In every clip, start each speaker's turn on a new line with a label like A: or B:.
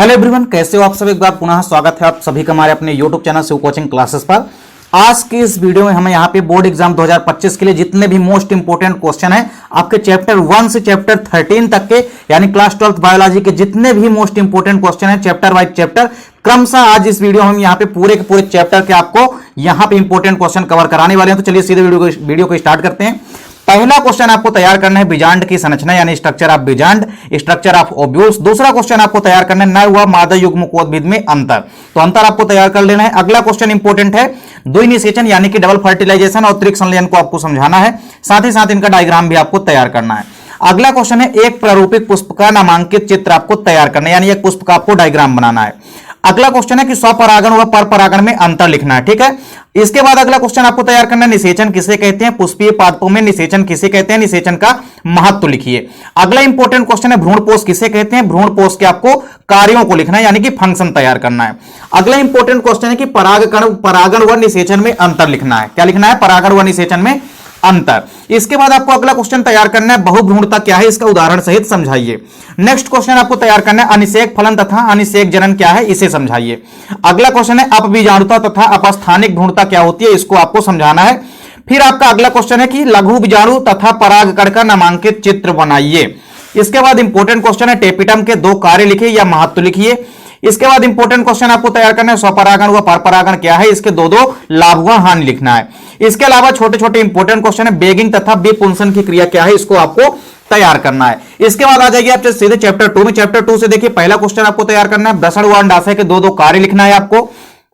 A: Hello everyone, कैसे हो आप सब। एक बार पुनः स्वागत है आप सभी का हमारे अपने YouTube channel Shiv coaching classes पर। आज की इस वीडियो में हमें यहाँ पे बोर्ड एग्जाम 2025 के लिए जितने भी मोस्ट इंपोर्टेंट क्वेश्चन है आपके चैप्टर 1 से चैप्टर 13 तक के यानी क्लास 12 बायोलॉजी के जितने भी मोस्ट इंपोर्टेंट क्वेश्चन है चैप्टर वाइज चैप्टर क्रमशः आज इस वीडियो हम यहाँ पे पूरे के पूरे चैप्टर के आपको यहाँ पे इंपोर्टेंट क्वेश्चन कवर कराने वाले हैं। तो चलिए सीधे वीडियो को स्टार्ट करते हैं। पहला क्वेश्चन आपको तैयार करना है बीजांड की संरचना यानी स्ट्रक्चर ऑफ बीजांड, स्ट्रक्चर ऑफ ओव्यूल्स। दूसरा क्वेश्चन आपको तैयार करना है नर व मादा युग्मकोद्भिद में अंतर, तो अंतर आपको तैयार कर लेना है। अगला क्वेश्चन इंपोर्टेंट है द्विनिषेचन यानी कि डबल फर्टिलाइजेशन और त्रिक संलयन को आपको समझाना है, साथ ही साथ इनका डायग्राम भी आपको तैयार करना है। अगला क्वेश्चन है एक प्रारूपिक पुष्प का नामांकित चित्र आपको तैयार करना है यानी एक पुष्प का आपको डायग्राम बनाना है। अगला क्वेश्चन है कि स्वपरागण व परपरागण में अंतर लिखना है, ठीक है। इसके बाद अगला क्वेश्चन आपको तैयार करना है निषेचन किसे कहते हैं, पुष्पीय पादपों में निषेचन किसे कहते हैं, निषेचन का महत्व लिखिए। अगला इंपॉर्टेंट क्वेश्चन है भ्रूणपोष किसे कहते हैं, भ्रूणपोष के आपको कार्यों को लिखना है यानी कि फंक्शन तैयार करना है। अगला इंपॉर्टेंट क्वेश्चन है कि परागण व निषेचन में अंतर लिखना है। क्या लिखना है? परागण व निषेचन में अंतर। इसके बाद आपको अगला क्वेश्चन तैयार करना है बहुभ्रूणता क्या है, इसका उदाहरण सहित समझाइए। नेक्स्ट क्वेश्चन आपको तैयार करना है अनिषेक फलन तथा अनिषेक जनन क्या है, इसे समझाइए। अगला क्वेश्चन है अपबीजाणुता तथा अपस्थानिक भ्रूणता क्या होती है, इसको आपको समझाना है। फिर आपका अगला क्वेश्चन है कि लघु बीजाणु तथा परागकण का नामांकित चित्र बनाइए। इसके बाद इंपॉर्टेंट क्वेश्चन है टेपिटम के दो कार्य लिखिए या महत्व लिखिए। इसके बाद इंपॉर्टेंट क्वेश्चन आपको तैयार करना है स्वपरागण व परपरागण क्या है, इसके दो लाभ व हानि लिखना है। इसके अलावा छोटे छोटे इंपॉर्टेंट क्वेश्चन है बेगिंग तथा विपुंसन की क्रिया क्या है, इसको आपको तैयार करना है। इसके बाद आ जाइए आप सीधे चैप्टर 2 में। चैप्टर 2 से देखिए पहला क्वेश्चन आपको तैयार करना है वृषण व अंडाशय के दो कार्य लिखना है आपको।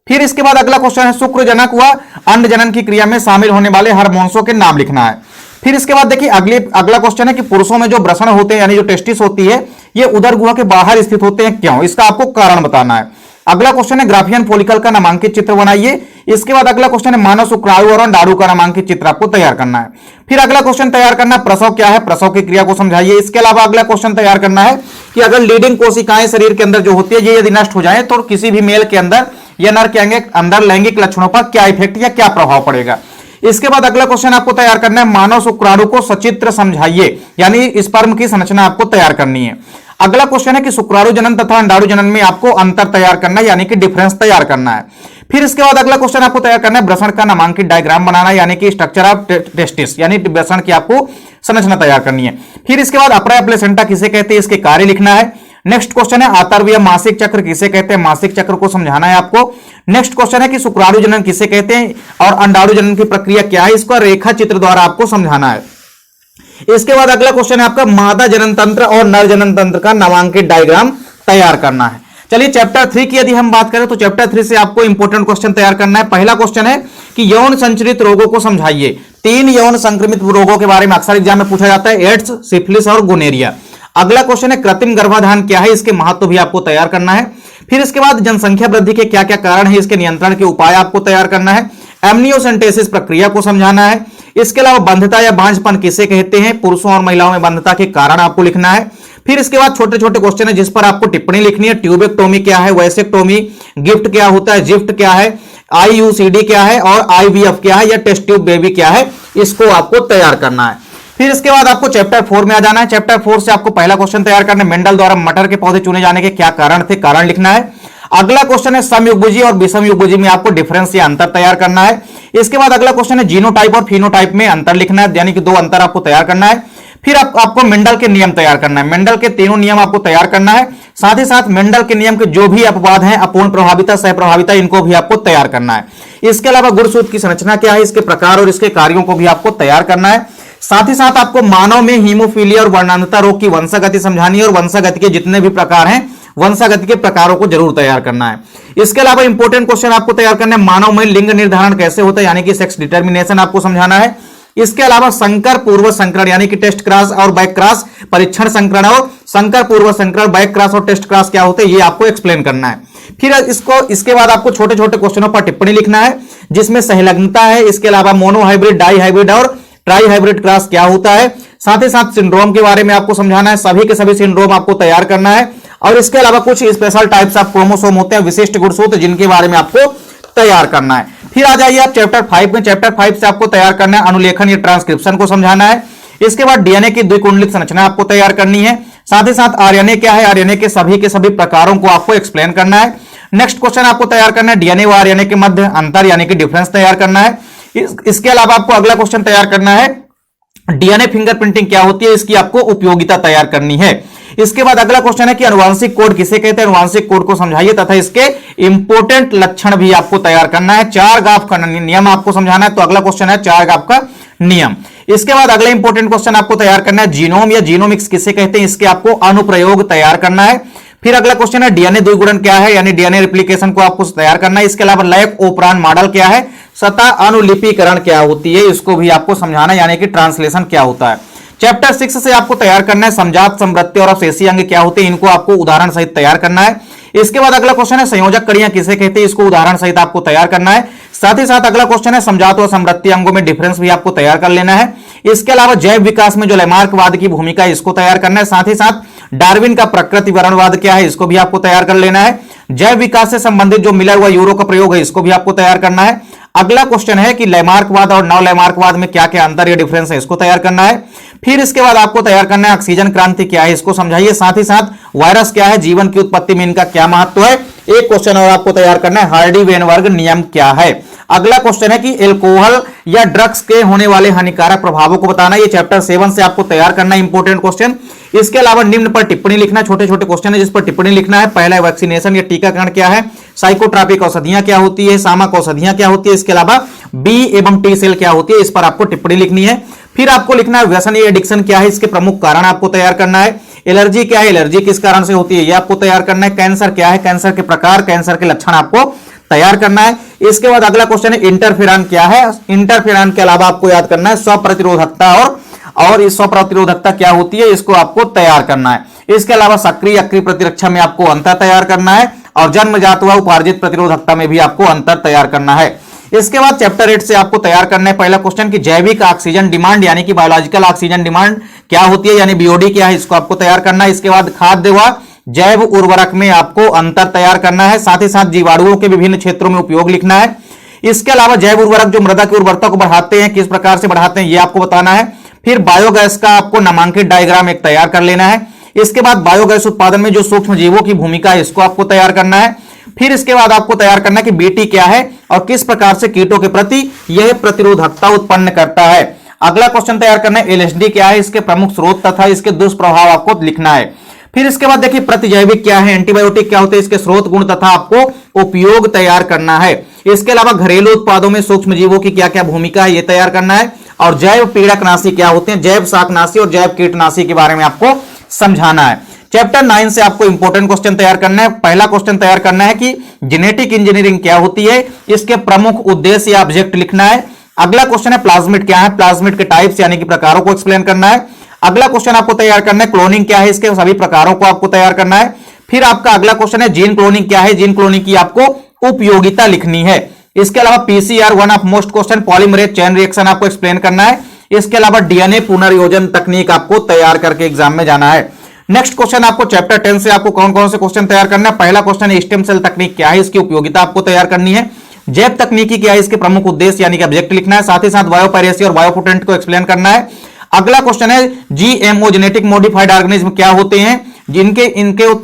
A: फिर इसके बाद अगला क्वेश्चन है शुक्रजनक व अंडजनन की क्रिया में शामिल होने वाले हार्मोन्सों के नाम लिखना है। फिर इसके बाद देखिए अगला क्वेश्चन है कि पुरुषों में जो वृषण होते हैं यानी जो टेस्टिस होती है ये उदर गुहा के बाहर स्थित होते हैं, क्यों, इसका आपको कारण बताना है। अगला क्वेश्चन है ग्राफियन फोलिकल का नामांकित चित्र बनाइए। इसके बाद अगला क्वेश्चन है मानव शुक्राणु और अंडाणु का नामांकित चित्र आपको तैयार करना है। फिर अगला क्वेश्चन तैयार करना है प्रसव क्या है, प्रसव की क्रिया को समझाइए। इसके अलावा अगला क्वेश्चन तैयार करना है कि अगर लीडिंग कोशिकाएं शरीर के अंदर जो होती है ये यदि नष्ट हो जाए तो किसी भी मेल के अंदर या नर के अंदर लैंगिक लक्षणों पर क्या इफेक्ट या क्या प्रभाव पड़ेगा। इसके बाद अगला क्वेश्चन आपको तैयार करना है मानव शुक्राणु को सचित्र समझाइए यानी स्पर्म की संरचना आपको तैयार करनी है। अगला क्वेश्चन है कि शुक्राणु जनन तथा अंडाणु जनन में आपको अंतर तैयार करना है यानी कि डिफरेंस तैयार करना है। फिर इसके बाद अगला क्वेश्चन आपको तैयार करना है वृषण का नामांकित डायग्राम बनाना है यानी कि स्ट्रक्चर ऑफ टेस्टिस यानी वृषण की आपको संरचना तैयार करनी है। फिर इसके बाद अपरा प्लेसेंटा किसे कहते हैं, इसके कार्य लिखना है। नेक्स्ट क्वेश्चन है आतर्वीय मासिक चक्र किसे कहते हैं, मासिक चक्र को समझाना है आपको। नेक्स्ट क्वेश्चन है कि शुक्राणु जनन किसे कहते हैं और अंडाणु जनन की प्रक्रिया क्या है, इसका रेखा चित्र द्वारा आपको समझाना है। इसके बाद अगला क्वेश्चन है आपका मादा जनन तंत्र और नर जनन तंत्र का नामांकित डायग्राम तैयार करना है। चलिए चैप्टर 3 की यदि हम बात करें तो चैप्टर 3 से आपको इंपॉर्टेंट क्वेश्चन तैयार करना है। पहला क्वेश्चन है कि यौन संचरित रोगों को समझाइए। 3 यौन संक्रमित रोगों के बारे में अक्सर एग्जाम में पूछा जाता है, एड्स, सिफिलिस और गोनेरिया। अगला क्वेश्चन है कृत्रिम गर्भाधान क्या है, इसके महत्व भी आपको तैयार करना है। फिर इसके बाद जनसंख्या वृद्धि के क्या क्या कारण है, इसके नियंत्रण के उपाय आपको तैयार करना है। एमनियोसेंटेसिस प्रक्रिया को समझाना है। इसके अलावा बंधता या बांझपन किसे कहते हैं, पुरुषों और महिलाओं में बंधता के कारण आपको लिखना है। फिर इसके बाद छोटे छोटे क्वेश्चन है जिस पर आपको टिप्पणी लिखनी है। ट्यूबेक्टोमी क्या है, वैसेक्टोमी, गिफ्ट क्या होता है, जिफ्ट क्या है, आईयूसीडी क्या है और आईवीएफ क्या है या टेस्ट ट्यूब बेबी क्या है, इसको आपको तैयार करना है। फिर इसके बाद आपको चैप्टर 4 में आ जाना है। चैप्टर 4 से आपको पहला क्वेश्चन तैयार करना है मेंडल द्वारा मटर के पौधे चुने जाने के क्या कारण थे, कारण लिखना है। अगला क्वेश्चन है समयुग्भुजी और विषमयुग्भुजी में आपको डिफरेंस या अंतर तैयार करना है। इसके बाद अगला क्वेश्चन है जीनोटाइप और फिनोटाइप में अंतर लिखना है यानी कि 2 अंतर आपको तैयार करना है। फिर आपको मेंडल के नियम तैयार करना है, मेंडल के तीनों नियम आपको तैयार करना है। साथ ही साथ मेंडल के नियम के जो भी अपवाद हैं, अपूर्ण प्रभाविता, सहप्रभाविता, इनको भी आपको तैयार करना है। इसके अलावा गुणसूत्र की संरचना क्या है, इसके प्रकार और इसके कार्यों को भी आपको तैयार करना है। साथ ही साथ आपको मानव में हीमोफीलिया और वर्णांधता रोग की वंशागति समझानी है और वंशागति के जितने भी प्रकार हैं वंशागति के प्रकारों को जरूर तैयार करना है। इसके अलावा इंपॉर्टेंट क्वेश्चन आपको तैयार करना है मानव में लिंग निर्धारण कैसे होता है यानी कि सेक्स डिटर्मिनेशन आपको समझाना है। इसके अलावा संकर पूर्व संकरण यानी कि टेस्ट क्रॉस और बैक क्रॉस परीक्षण संकरण और संकर पूर्व संकरण, बैक क्रॉस और टेस्ट क्रॉस क्या होते हैं ये आपको एक्सप्लेन करना है। फिर इसके बाद आपको छोटे छोटे क्वेश्चनों पर टिप्पणी लिखना है जिसमें संलग्नता है। इसके अलावा मोनोहाइब्रिड, डाई हाइब्रिड और ट्राई हाइब्रिड क्रॉस क्या होता है, साथ ही साथ सिंड्रोम के बारे में आपको समझाना है। सभी के सभी सिंड्रोम आपको तैयार करना है और इसके अलावा कुछ स्पेशल टाइप्स ऑफ क्रोमोसोम होते हैं, विशिष्ट गुणसूत्र, जिनके बारे में आपको तैयार करना है। फिर आ जाइए आप चैप्टर 5 में। चैप्टर 5 से आपको तैयार करना है अनुलेखन या ट्रांसक्रिप्शन को समझाना है। इसके बाद डीएनए की द्विकुंडलित संरचना आपको तैयार करनी है। साथ ही साथ आरएनए क्या है, आरएनए के सभी प्रकारों को आपको एक्सप्लेन करना है। नेक्स्ट क्वेश्चन आपको तैयार करना है डीएनए व आरएनए के मध्य अंतर यानी कि डिफरेंस तैयार करना है। इसके अलावा आपको अगला क्वेश्चन तैयार करना है डीएनए फिंगरप्रिंटिंग क्या होती है, इसकी आपको उपयोगिता तैयार करनी है। इसके बाद अगला क्वेश्चन है कि अनुवांशिक कोड किसे कहते हैं, अनुवांशिक कोड को समझाइए तथा इसके इंपोर्टेंट लक्षण भी आपको तैयार करना है। 4 गाफ का नियम आपको समझाना है, तो अगला क्वेश्चन है 4 गाफ का नियम। इसके बाद अगला इंपोर्टेंट क्वेश्चन आपको तैयार करना है जीनोम या जीनोमिक्स किसे कहते हैं, इसके आपको अनुप्रयोग तैयार करना है। फिर अगला क्वेश्चन है डीएनए द्विगुणन क्या है, यानी डीएनए रिप्लिकेशन को आपको तैयार करना है। इसके अलावा लैक ओपरान मॉडल क्या है, सतह अनुलिपीकरण क्या होती है, इसको भी आपको समझाना है, यानी कि ट्रांसलेशन क्या होता है। चैप्टर 6 से आपको तैयार करना है समजात, समवृत्ति और अवशेषी अंग क्या होते हैं, इनको आपको उदाहरण सहित तैयार करना है। इसके बाद अगला क्वेश्चन है संयोजक कड़ियां किसे कहते हैं, इसको उदाहरण सहित आपको तैयार करना है। साथ ही साथ अगला क्वेश्चन है समजात और समवृत्ति अंगों में डिफरेंस भी आपको तैयार कर लेना है। इसके अलावा जैव विकास में जो लैमार्कवाद की भूमिका है, इसको तैयार करना है। साथ ही साथ डार्विन का प्रकृति वर्णवाद क्या है, इसको भी आपको तैयार कर लेना है। जैव विकास से संबंधित जो मिला हुआ यूरो का प्रयोग है, इसको भी आपको तैयार करना है। अगला क्वेश्चन है कि लैमार्कवाद और नव लैमार्कवाद में क्या क्या अंतर या डिफरेंस है, इसको तैयार करना है। फिर इसके बाद आपको तैयार करना है ऑक्सीजन क्रांति क्या है, इसको समझाइए। साथ ही साथ वायरस क्या है, जीवन की उत्पत्ति में इनका क्या महत्व है। एक क्वेश्चन और आपको तैयार करना है हार्डी वेनबर्ग नियम क्या है। अगला क्वेश्चन है कि एल्कोहल या ड्रग्स के होने वाले हानिकारक प्रभावों को बताना। ये चैप्टर 7 से आपको तैयार करना है इंपोर्टेंट क्वेश्चन। इसके अलावा निम्न पर टिप्पणी लिखना, छोटे छोटे क्वेश्चन है जिस पर टिप्पणी लिखना है। पहला वैक्सीनेशन या टीकाकरण क्या है, साइकोट्रॉपिक औषधियां क्या होती है, सामक औषधियां क्या होती है, इसके अलावा बी एवं टी सेल क्या होती है, इस पर आपको टिप्पणी लिखनी है। फिर आपको लिखना है व्यसन या एडिक्शन क्या है, इसके प्रमुख कारण आपको तैयार करना है। एलर्जी क्या है, एलर्जी किस कारण से होती है, यह आपको तैयार करना है। कैंसर क्या है, कैंसर के प्रकार, कैंसर के लक्षण आपको तैयार करना है। इसके बाद अगला क्वेश्चन है इंटरफेरॉन क्या है। इंटरफेरॉन के अलावा आपको याद करना है स्वप्रतिरोधकता और इस स्वप्रतिरोधकता क्या होती है, इसको आपको तैयार करना है। इसके अलावा सक्रिय अक्रिय प्रतिरक्षा में आपको अंतर तैयार करना है और जन्मजात व उपार्जित प्रतिरोधकता में भी आपको अंतर तैयार करना है। इसके बाद चैप्टर 8 से आपको तैयार करना है पहला क्वेश्चन कि जैविक ऑक्सीजन डिमांड यानी कि बायोलॉजिकल ऑक्सीजन डिमांड क्या होती है, यानी बीओडी क्या है, इसको आपको तैयार करना है। इसके बाद खाद्य व जैव उर्वरक में आपको अंतर तैयार करना है। साथ ही साथ जीवाणुओं के विभिन्न क्षेत्रों में उपयोग लिखना है। इसके अलावा जैव उर्वरक जो मृदा की उर्वरता को बढ़ाते हैं, किस प्रकार से बढ़ाते हैं, ये आपको बताना है। फिर बायोगैस का आपको नामांकित डायग्राम एक तैयार कर लेना है। इसके बाद बायोगैस उत्पादन में जो सूक्ष्म जीवों की भूमिका है, इसको आपको तैयार करना है। फिर इसके बाद आपको तैयार करना है कि बीटी क्या है और किस प्रकार से कीटों के प्रति यह प्रतिरोधकता उत्पन्न करता है। अगला क्वेश्चन तैयार करना है एलएसडी क्या है, इसके प्रमुख स्रोत तथा इसके दुष्प्रभाव आपको लिखना है। फिर इसके बाद देखिए प्रतिजैविक क्या है, एंटीबायोटिक क्या होते हैं, इसके स्रोत गुण तथा आपको उपयोग तैयार करना है। इसके अलावा घरेलू उत्पादों में सूक्ष्म जीवों की क्या क्या भूमिका है, यह तैयार करना है। और जैव पीड़कनाशी क्या होते हैं, जैव शाकनाशी और जैव कीटनाशी के बारे में आपको समझाना है। चैप्टर 9 से आपको इंपोर्टेंट क्वेश्चन तैयार करना है। पहला क्वेश्चन तैयार करना है कि जेनेटिक इंजीनियरिंग क्या होती है, इसके प्रमुख उद्देश्य या ऑब्जेक्ट लिखना है। अगला क्वेश्चन है प्लाज्मिड क्या है, प्लाज्मिड के टाइप्स यानी कि प्रकारों को एक्सप्लेन करना है। अगला क्वेश्चन आपको तैयार करना है क्लोनिंग क्या है, इसके सभी प्रकारों को आपको तैयार करना है। फिर आपका अगला क्वेश्चन है जीन क्लोनिंग क्या है, जीन क्लोनिंग की आपको उपयोगिता लिखनी है। इसके अलावा PCR one of most question polymerase chain reaction आपको एक्सप्लेन करना है। इसके अलावा डीएनए पुनर्योजन तकनीक आपको तैयार करके एग्जाम में जाना है। नेक्स्ट क्वेश्चन आपको चैप्टर 10 से आपको कौन कौन से क्वेश्चन तैयार करना है। पहला क्वेश्चन है स्टेम सेल तकनीक क्या है, इसकी उपयोगिता आपको तैयार करनी है। जैव तकनीकी क्या है, इसके प्रमुख उद्देश्य यानी कि ऑब्जेक्ट लिखना है। साथ ही साथ बायोपायरेसी और बायोपोटेंट को एक्सप्लेन करना है। अगला क्वेश्चन है जीएमओ जेनेटिक मॉडिफाइड ऑर्गेनिज्म क्या होते हैं, जिनके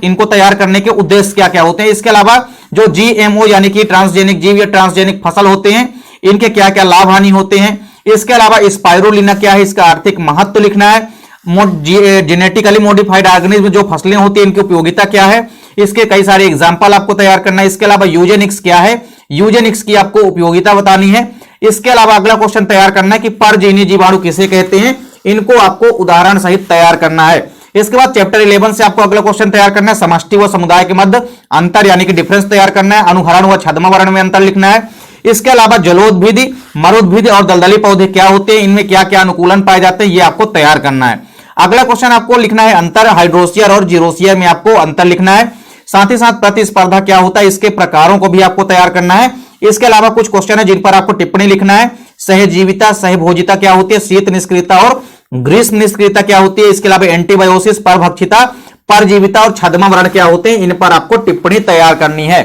A: इनको तैयार करने के उद्देश्य क्या क्या होते हैं। इसके अलावा जो जीएमओ यानी कि ट्रांसजेनिक जीव या ट्रांसजेनिक फसल होते हैं, इनके क्या क्या लाभ हानि होते हैं। इसके अलावा स्पाइरुलिना क्या है, इसका आर्थिक महत्व लिखना है। जेनेटिकली मॉडिफाइड ऑर्गेनिज्म जो फसलें होती हैं, इनकी उपयोगिता क्या है, इसके कई सारे एग्जाम्पल आपको तैयार करना है। इसके अलावा यूजेनिक्स क्या है, यूजेनिक्स की आपको उपयोगिता बतानी है। इसके अलावा अगला क्वेश्चन तैयार करना है कि परजीवी जीवाणु किसे कहते हैं, इनको आपको उदाहरण सहित तैयार करना है। इसके बाद चैप्टर 11 से आपको अगला क्वेश्चन तैयार करना है समष्टि व समुदाय के मध्य अंतर यानी कि डिफरेंस तैयार करना है। अनुहरण व छद्मवर्ण में अंतर लिखना है। इसके अलावा जलोद्भिद, मरुद्भिद और दलदली पौधे क्या होते हैं, इनमें क्या क्या अनुकूलन पाए जाते हैं, ये आपको तैयार करना है। अगला क्वेश्चन आपको लिखना है अंतर हाइड्रोसियर और जीरोसियर में आपको अंतर लिखना है। साथ ही साथ प्रतिस्पर्धा क्या होता है, इसके प्रकारों को भी आपको तैयार करना है। इसके अलावा कुछ क्वेश्चन है जिन पर आपको टिप्पणी लिखना है। सहजीविता सहभोजिता क्या होती है, शीत निष्क्रियता और ग्रीष्म निष्क्रियता क्या होती है। इसके अलावा एंटीबायोसिस, परभक्षिता, परजीविता और छद्मवर्ण क्या होते हैं, इन पर आपको टिप्पणी तैयार करनी है।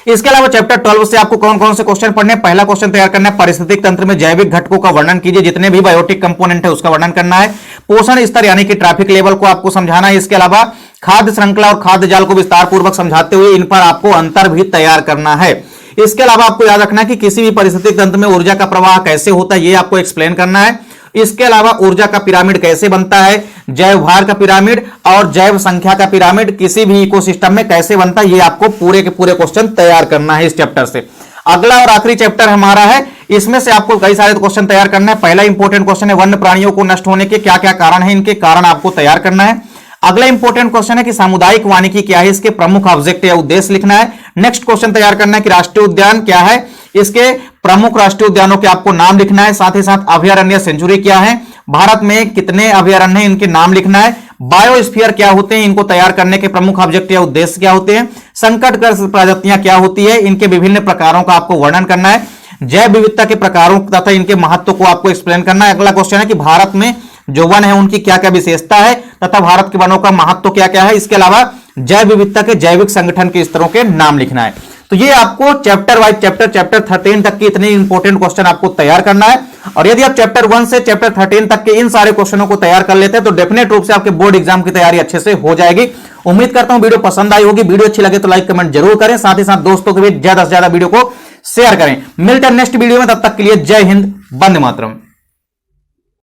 A: इसके अलावा चैप्टर 12 से आपको कौन कौन से क्वेश्चन पढ़ने हैं। पहला क्वेश्चन तैयार करना है, पारिस्थितिक तंत्र में जैविक घटकों का वर्णन कीजिए, जितने भी बायोटिक कंपोनेंट है उसका वर्णन करना है। पोषण स्तर यानी कि ट्रैफिक लेवल को आपको समझाना है। इसके अलावा खाद्य श्रृंखला और खाद्य जाल को विस्तार पूर्वक समझाते हुए इन पर आपको अंतर भी तैयार करना है। इसके अलावा आपको याद रखना है कि किसी भी पारिस्थितिक तंत्र में ऊर्जा का प्रवाह कैसे होता है, यह आपको एक्सप्लेन करना है। इसके अलावा ऊर्जा का पिरामिड कैसे बनता है, जैव भार का पिरामिड और जैव संख्या का पिरामिड किसी भी इकोसिस्टम में कैसे बनता है, ये आपको पूरे के पूरे क्वेश्चन तैयार करना है इस चैप्टर से। अगला और आखिरी चैप्टर हमारा है, इसमें से आपको कई सारे क्वेश्चन तैयार करना है। पहला इंपॉर्टेंट क्वेश्चन है वन्य प्राणियों को नष्ट होने के क्या क्या कारण है, इनके कारण आपको तैयार करना है। अगला इंपॉर्टेंट क्वेश्चन है कि सामुदायिक वानिकी क्या है, इसके प्रमुख ऑब्जेक्ट या उद्देश्य लिखना है। नेक्स्ट क्वेश्चन तैयार करना है कि राष्ट्रीय उद्यान क्या है, इसके प्रमुख राष्ट्रीय उद्यानों के आपको नाम लिखना है। साथ ही साथ अभयारण्य सेंचुरी क्या है, भारत में कितने अभयारण्य हैं, इनके नाम लिखना है। बायोस्फीयर क्या होते हैं, इनको तैयार करने के प्रमुख ऑब्जेक्ट या उद्देश्य क्या होते हैं। संकटग्रस्त प्रजातियां क्या होती है, इनके विभिन्न प्रकारों का आपको वर्णन करना है। जैव विविधता के प्रकारों तथा इनके महत्व को आपको एक्सप्लेन करना है। अगला क्वेश्चन है कि भारत में जो वन है उनकी क्या क्या विशेषता है तथा भारत के वनों का महत्व क्या क्या है। इसके अलावा जैव विविधता के जैविक संगठन के स्तरों के नाम लिखना है। तो ये आपको चैप्टर वाइज चैप्टर 13 तक के इतने इंपॉर्टेंट क्वेश्चन आपको तैयार करना है। और यदि आप चैप्टर 1 से चैप्टर 13 तक के इन सारे क्वेश्चनों को तैयार कर लेते हैं तो डेफिनेट रूप से आपके बोर्ड एग्जाम की तैयारी अच्छे से हो जाएगी। उम्मीद करता हूं वीडियो पसंद आई होगी। वीडियो अच्छी लगे तो लाइक कमेंट जरूर करें, साथ ही साथ दोस्तों के बीच ज्यादा से ज्यादा वीडियो को शेयर करें। मिलते हैं नेक्स्ट वीडियो में, तब तक के लिए जय हिंद, वंदे मातरम।